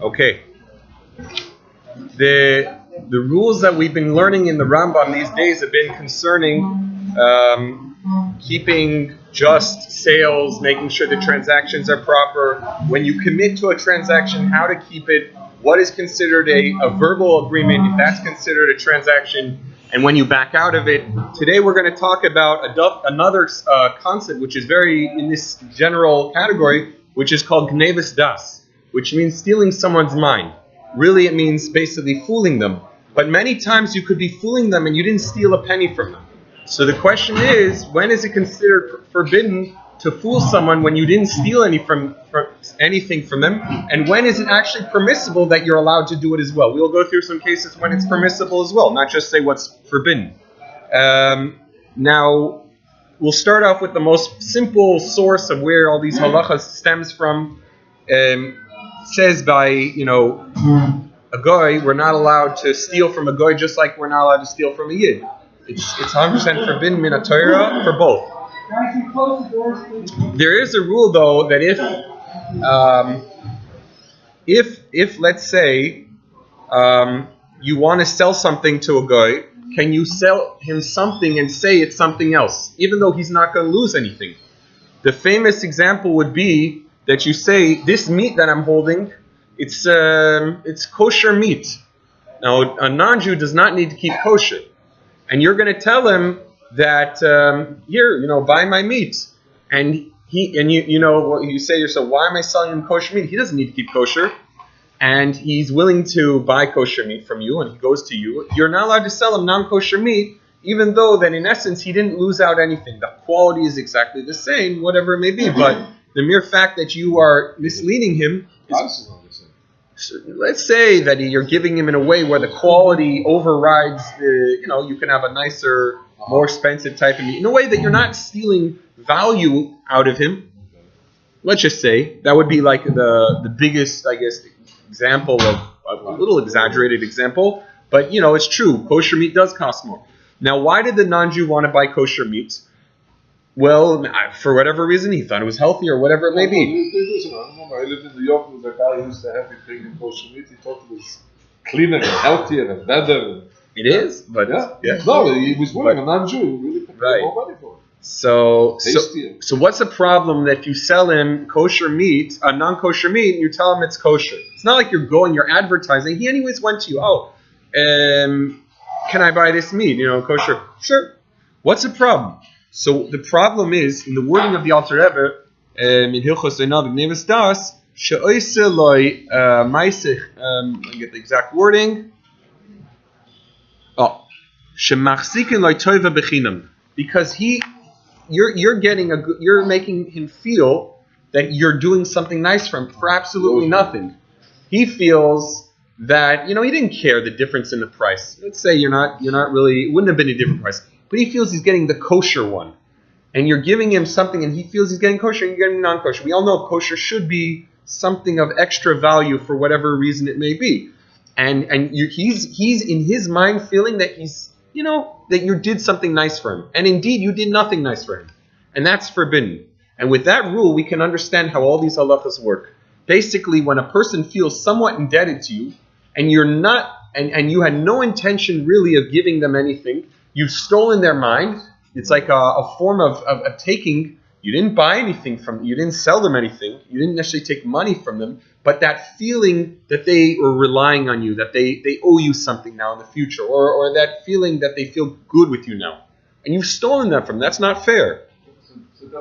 Okay. The rules that we've been learning in the Rambam these days have been concerning keeping just sales, making sure the transactions are proper. When you commit to a transaction, how to keep it, what is considered a verbal agreement, if that's considered a transaction, and when you back out of it. Today we're going to talk about another concept which is very in this general category, which is called Gneivas das, which means stealing someone's mind. Really it means basically fooling them. But many times you could be fooling them and you didn't steal a penny from them. So the question is, when is it considered forbidden to fool someone when you didn't steal anything from them? And when is it actually permissible that you're allowed to do it as well? We'll go through some cases when it's permissible as well, not just say what's forbidden. Now, we'll start off with the most simple source of where all these halachas stems from. It says by, a goy, we're not allowed to steal from a goy just like we're not allowed to steal from a yid. It's 100% forbidden min Torah for both. There is a rule though that if let's say you want to sell something to a guy, can you sell him something and say it's something else, even though he's not going to lose anything? The famous example would be that you say, this meat that I'm holding, it's kosher meat. Now a non-Jew does not need to keep kosher. And you're going to tell him that here, buy my meat, and you say to yourself, why am I selling him kosher meat? He doesn't need to keep kosher, and he's willing to buy kosher meat from you, and he goes to you. You're not allowed to sell him non-kosher meat, even though that in essence he didn't lose out anything. The quality is exactly the same, whatever it may be, but the mere fact that you are misleading him is. So let's say that you're giving him in a way where the quality overrides the, you can have a nicer, more expensive type of meat, in a way that you're not stealing value out of him. Let's just say that would be like the biggest, I guess, example of a little exaggerated example, but it's true. Kosher meat does cost more. Now, why did the non-Jew want to buy kosher meat? Well, for whatever reason, he thought it was healthy or whatever it may be. I lived in New York with a guy who used to have me bring kosher meat. He thought it was cleaner and healthier and better. It is, but yeah. No, he was willing, a non-Jew, he really paid more money for it. So what's the problem that you sell him kosher meat, a non-kosher meat, and you tell him it's kosher? It's not like you're advertising. He anyways went to you, can I buy this meat? Kosher. Sure. What's the problem? So the problem is, in the wording of the Alter Rebbe, in Hilchos Einav Gneivas Das, she'oise loy maisich, I get the exact wording. Shemachzikin loy toiva bechinam, because you're making him feel that you're doing something nice for him for absolutely nothing. He feels that he didn't care the difference in the price. Let's say you're not really, it wouldn't have been a different price. But he feels he's getting the kosher one. And you're giving him something and he feels he's getting kosher and you're getting non-kosher. We all know kosher should be something of extra value for whatever reason it may be. And he's in his mind feeling that that you did something nice for him. And indeed, you did nothing nice for him. And that's forbidden. And with that rule, we can understand how all these halachas work. Basically, when a person feels somewhat indebted to you and you're not, and you had no intention really of giving them anything, you've stolen their mind. It's like a form of taking. You didn't buy anything from them. You didn't sell them anything. You didn't necessarily take money from them. But that feeling that they are relying on you, that they owe you something now in the future, or that feeling that they feel good with you now. And you've stolen that from them. That's not fair. So there's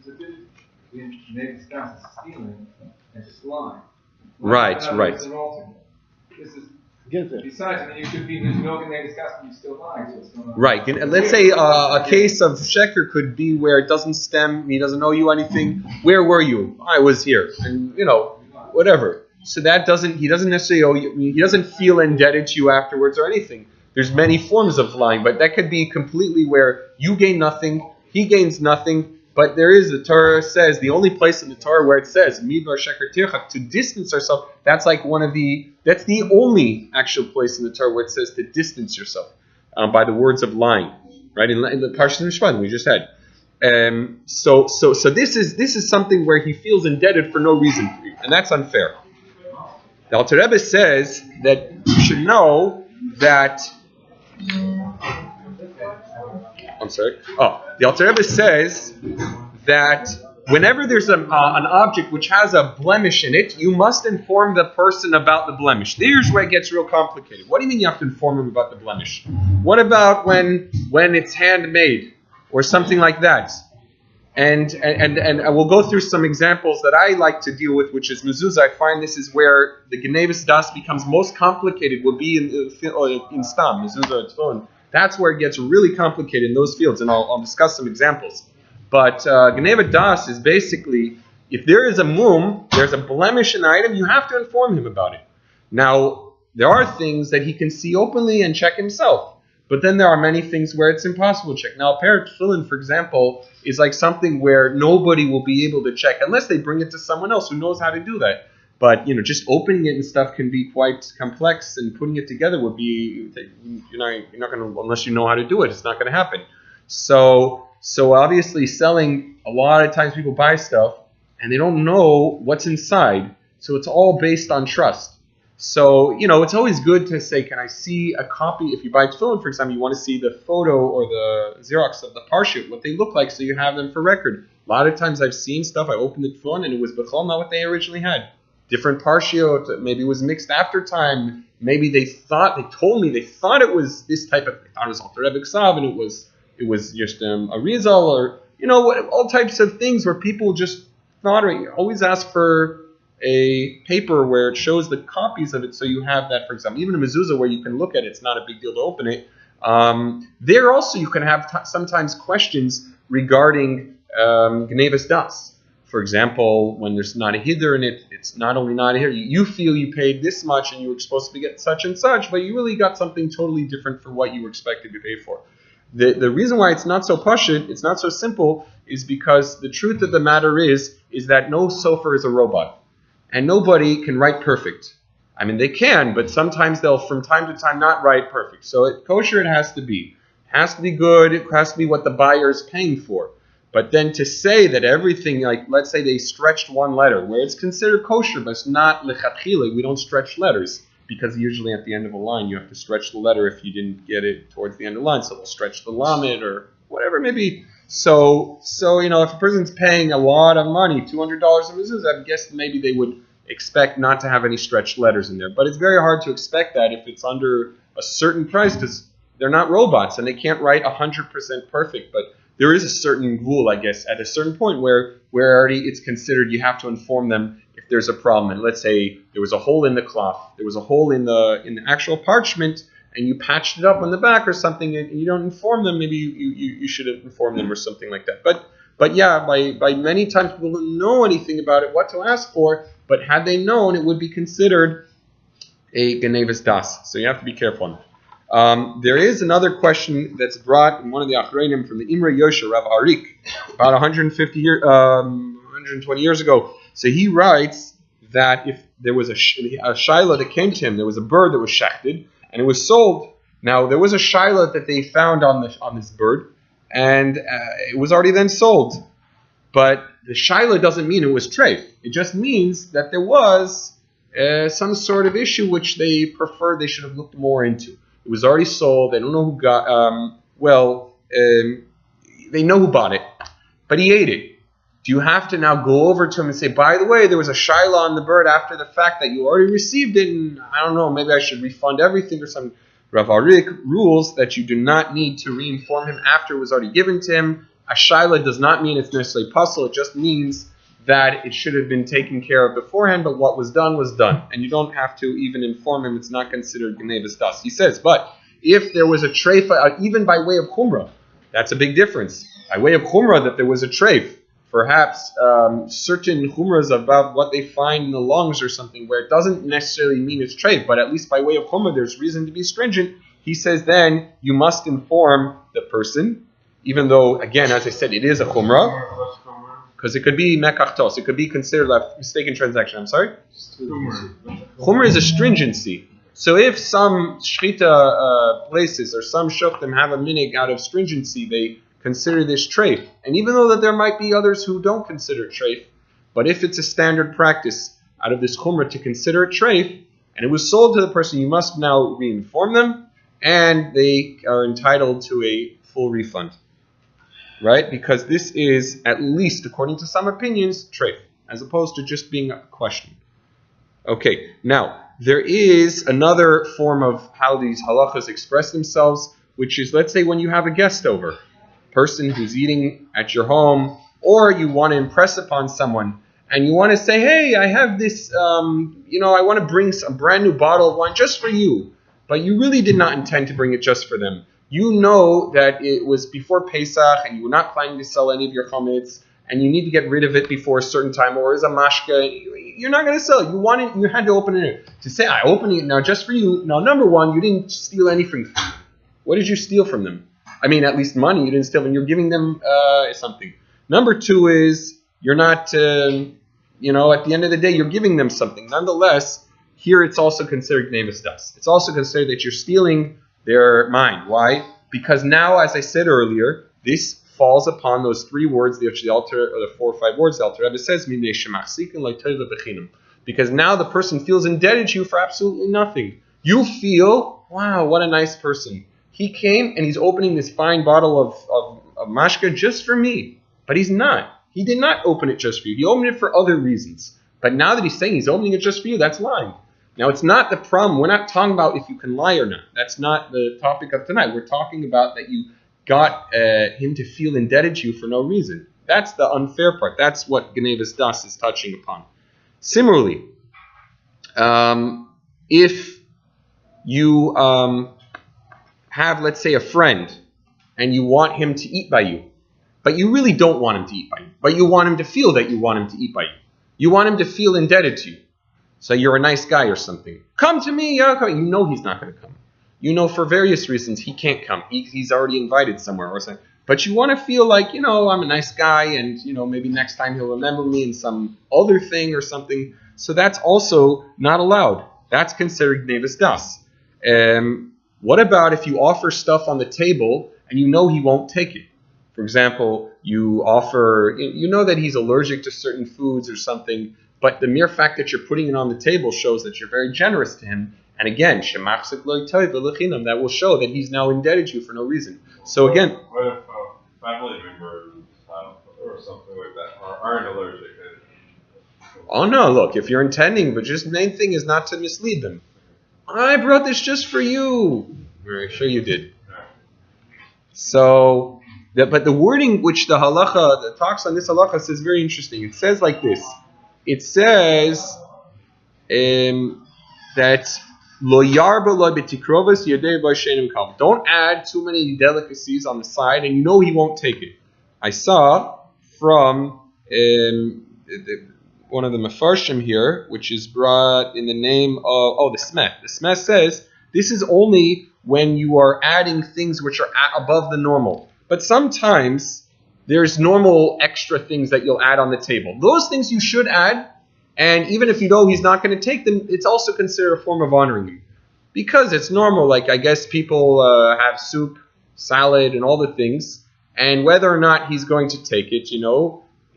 a difference between maybe stealing and just lying. Right. This is besides, you could be there's no discussing, you're still lying. So it's not right. And let's say a case of sheker could be where it doesn't stem, he doesn't owe you anything. Where were you? I was here, and whatever. So he doesn't necessarily owe you. He doesn't feel indebted to you afterwards or anything. There's many forms of lying, but that could be completely where you gain nothing, he gains nothing. But the Torah says, the only place in the Torah where it says, midbar sheker tircha, to distance ourselves, that's like that's the only actual place in the Torah where it says to distance yourself by the words of lying, right? In the Parshas Mishpatim we just had. So this is something where he feels indebted for no reason for you, and that's unfair. The Alter Rebbe says that you should know that. I'm sorry. Oh, the Alter Rebbe says that whenever there's an object which has a blemish in it, you must inform the person about the blemish. There's where it gets real complicated. What do you mean you have to inform him about the blemish? What about when it's handmade or something like that? And we'll go through some examples that I like to deal with, which is mezuzah. I find this is where the Gneivas das becomes most complicated. Would be in stam mezuzah tefillin. That's where it gets really complicated in those fields, and I'll discuss some examples. But Gneiva das is basically, if there is a mum, there's a blemish in an item, you have to inform him about it. Now, there are things that he can see openly and check himself. But then there are many things where it's impossible to check. Now, a pair of tefillin, for example, is like something where nobody will be able to check unless they bring it to someone else who knows how to do that. But, just opening it and stuff can be quite complex, and putting it together would be, you're not going to, unless you know how to do it, it's not going to happen. So obviously selling, a lot of times people buy stuff and they don't know what's inside. So it's all based on trust. So, it's always good to say, can I see a copy? If you buy tefillin, for example, you want to see the photo or the Xerox of the parchut, what they look like, so you have them for record. A lot of times I've seen stuff, I opened the tefillin and it was b'chol not what they originally had. Different parchut, maybe it was mixed after time. Maybe they told me they thought it was this type of, they thought it was Alter Rebbe Ksav, and it was just a Rizal, or, all types of things where people just thought, or always ask for a paper where it shows the copies of it, so you have that, for example. Even a mezuzah where you can look at it, it's not a big deal to open it. There also you can have sometimes questions regarding Gneivas das. For example, when there's not a hiddur in it, it's not only not a hiddur, you feel you paid this much and you were supposed to get such and such, but you really got something totally different for what you were expected to pay for. The reason why it's not so pashut, it's not so simple, is because the truth of the matter is that no sofer is a robot. And nobody can write perfect. I mean, they can, but sometimes they'll, from time to time, not write perfect. So kosher it has to be. It has to be good. It has to be what the buyer is paying for. But then to say that everything, like, let's say they stretched one letter, where it's considered kosher, but it's not lechatchila. We don't stretch letters, because usually at the end of a line, you have to stretch the letter if you didn't get it towards the end of the line. So they'll stretch the lamed or whatever, maybe. So if a person's paying a lot of money, $200 in mezuzah, I guess maybe they would expect not to have any stretched letters in there. But it's very hard to expect that if it's under a certain price, because they're not robots and they can't write 100% perfect. But there is a certain rule, I guess, at a certain point where already it's considered you have to inform them if there's a problem. And let's say there was a hole in the cloth, there was a hole in the actual parchment, and you patched it up on the back or something, and you don't inform them. Maybe you should have informed them or something like that. But yeah, by many times people don't know anything about it, what to ask for. But had they known, it would be considered a Gneivas das. So you have to be careful. There is another question that's brought in one of the Achreinim from the Imre Yosha, Rav Arik, about 120 years ago. So he writes that if there was a shaila that came to him, there was a bird that was shechted, and it was sold. Now, there was a shaila that they found on this bird, and it was already then sold. But the shaila doesn't mean it was treif. It just means that there was some sort of issue which they preferred they should have looked more into. It was already sold. They don't know who got. They know who bought it, but he ate it. Do you have to now go over to him and say, by the way, there was a shaila on the bird after the fact that you already received it, and I don't know, maybe I should refund everything or something? Rav Arik rules that you do not need to re-inform him after it was already given to him. A shaila does not mean it's necessarily puzzle. It just means that it should have been taken care of beforehand, but what was done was done. And you don't have to even inform him. It's not considered Gneivas das. He says, but if there was a treifa, even by way of chumrah, that's a big difference. By way of chumrah, that there was a treif, perhaps certain chumras about what they find in the lungs or something, where it doesn't necessarily mean it's treif, but at least by way of chumrah, there's reason to be stringent. He says then you must inform the person, even though, again, as I said, it is a chumrah, because it could be mekachtos, it could be considered a mistaken transaction. I'm sorry? Chumrah is a stringency. So if some shchita places or some shoftim have a minig out of stringency, they consider this treif. And even though that there might be others who don't consider it treif, but if it's a standard practice out of this chumrah to consider it treif, and it was sold to the person, you must now re-inform them, and they are entitled to a full refund. Right? Because this is, at least according to some opinions, treif, as opposed to just being a question. Okay, now, there is another form of how these halachas express themselves, which is, let's say, when you have a guest over, person who's eating at your home, or you want to impress upon someone, and you want to say, hey, I have this, I want to bring some brand new bottle of wine just for you, but you really did not intend to bring it just for them. You know that it was before Pesach, and you were not planning to sell any of your chametz, and you need to get rid of it before a certain time, or as a mashka, you're not going to sell it. You had to open it. To say, I open it now just for you. Now, number one, you didn't steal anything from them. What did you steal from them? I mean, at least money you didn't steal, and you're giving them something. Number two is, you're not, at the end of the day, you're giving them something. Nonetheless, here it's also considered Gneivas das. It's also considered that you're stealing their mind. Why? Because now, as I said earlier, this falls upon those three words, the 4 or 5 words the Alter Rebbe says, because now the person feels indebted to you for absolutely nothing. You feel, wow, what a nice person. He came and he's opening this fine bottle of mashka just for me. But he's not. He did not open it just for you. He opened it for other reasons. But now that he's saying he's opening it just for you, that's lying. Now, it's not the problem. We're not talking about if you can lie or not. That's not the topic of tonight. We're talking about that you got him to feel indebted to you for no reason. That's the unfair part. That's what Gneivas das is touching upon. Similarly, if you have, let's say, a friend, and you want him to eat by you, but you really don't want him to eat by you, but you want him to feel that you want him to eat by you. You want him to feel indebted to you. So you're a nice guy or something. Come to me, come. You know he's not going to come. You know for various reasons he can't come. He's already invited somewhere or something. But you want to feel like, I'm a nice guy, and, maybe next time he'll remember me in some other thing or something. So that's also not allowed. That's considered Gneivas das. What about if you offer stuff on the table and you know he won't take it? For example, you offer, you know that he's allergic to certain foods or something, but the mere fact that you're putting it on the table shows that you're very generous to him. And again, that will show that he's now indebted to you for no reason. So again, what if family members or something like that aren't allergic? Oh no, look, if you're intending, but just the main thing is not to mislead them. I brought this just for you. Very sure you did. So, but the wording which the halacha, that talks on this halacha, says very interesting. It says like this. It says that lo yarba lo betikrovas yadei b'shenim kal. Don't add too many delicacies on the side, and you know he won't take it. I saw from one of the mefarshim here, which is brought in the name of the Smeh. The Smeh says this is only when you are adding things which are above the normal. But sometimes there's normal extra things that you'll add on the table. Those things you should add, and even if you know he's not going to take them, it's also considered a form of honoring him. Because it's normal, like I guess people have soup, salad, and all the things, and whether or not he's going to take it,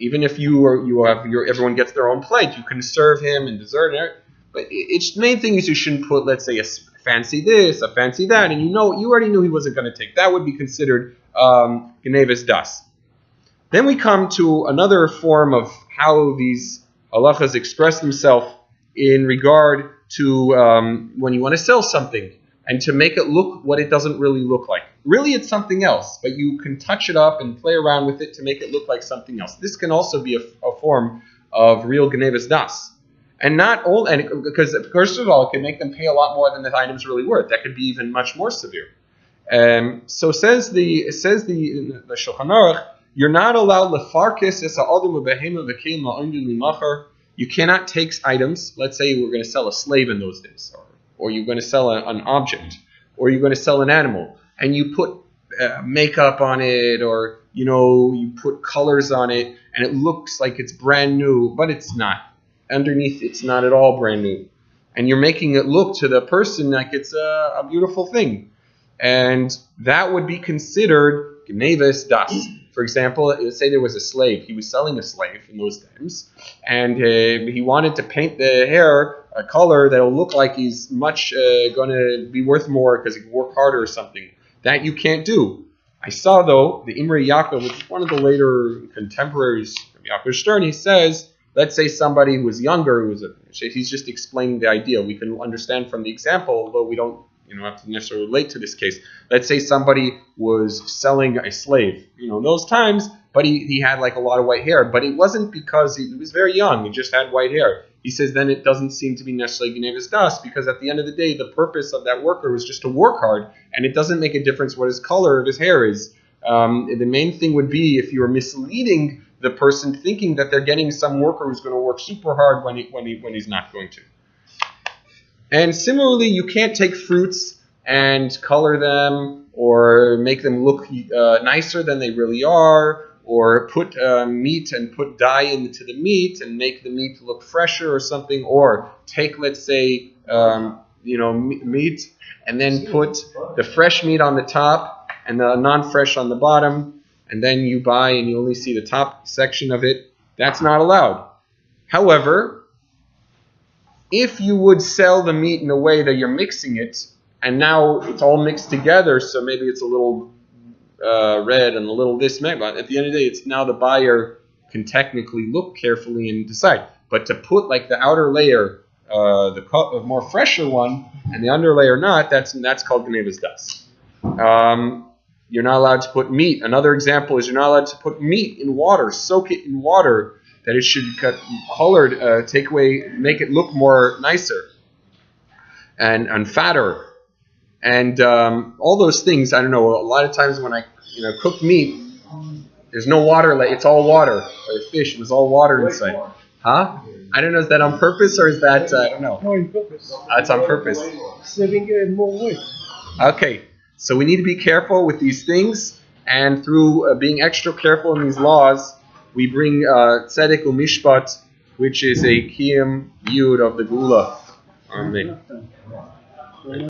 even if everyone gets their own plate, you can serve him and dessert and everything. But it's the main thing is you shouldn't put, let's say, a fancy this, a fancy that, and you already knew he wasn't going to take. That would be considered Gneivas das. Then we come to another form of how these halachas express themselves in regard to when you want to sell something and to make it look what it doesn't really look like. Really, it's something else, but you can touch it up and play around with it to make it look like something else. This can also be a form of real Gneivas das. And not all, and because first of all, it can make them pay a lot more than the item's really worth. That could be even much more severe. So says the Shulchan Aruch, you're not allowed lefarkis es ha'adam u'behema v'keim la'ondu limachar. You cannot take items. Let's say we're going to sell a slave in those days, or you're going to sell an object, or you're going to sell an animal, and you put makeup on it, or you put colors on it, and it looks like it's brand new, but it's not. Underneath, it's not at all brand new, and you're making it look to the person like it's a beautiful thing, and that would be considered Gneivas das. For example, let's say there was a slave. He was selling a slave in those times, and he wanted to paint the hair a color that will look like he's much going to be worth more because he can work harder or something. That you can't do. I saw, though, the Imre Yaakov, which is one of the later contemporaries of Yaakov Stern, he says, let's say somebody who was younger, he's just explaining the idea. We can understand from the example, although we don't have to necessarily relate to this case. Let's say somebody was selling a slave, in those times, but he had like a lot of white hair. But it wasn't because he was very young, he just had white hair. He says then it doesn't seem to be necessarily Gneivas das, because at the end of the day, the purpose of that worker was just to work hard, and it doesn't make a difference what his color of his hair is. The main thing would be if you were misleading the person thinking that they're getting some worker who's going to work super hard when he's not going to. And similarly, you can't take fruits and color them or make them look nicer than they really are, or put meat and put dye into the meat and make the meat look fresher or something, or take, let's say, meat and then put the fresh meat on the top and the non-fresh on the bottom, and then you buy and you only see the top section of it. That's not allowed. However, if you would sell the meat in a way that you're mixing it, and now it's all mixed together, so maybe it's a little red and a little this, but at the end of the day, it's now the buyer can technically look carefully and decide. But to put like the outer layer, the more fresher one, and the under layer not, that's called Gneivas das. You're not allowed to put meat. Another example is you're not allowed to put meat in water, soak it in water, that it should get colored, make it look more nicer and fatter. And all those things, I don't know, a lot of times when I cook meat, there's no water, it's all water. Or fish, it was all water inside. Huh? I don't know, is that on purpose or is that, I don't know. No, on purpose. It's on purpose. Saving more weight. Okay, so we need to be careful with these things, and through being extra careful in these laws, we bring tzedek u'mishpat, which is a kiyum yud of the gula. Amen.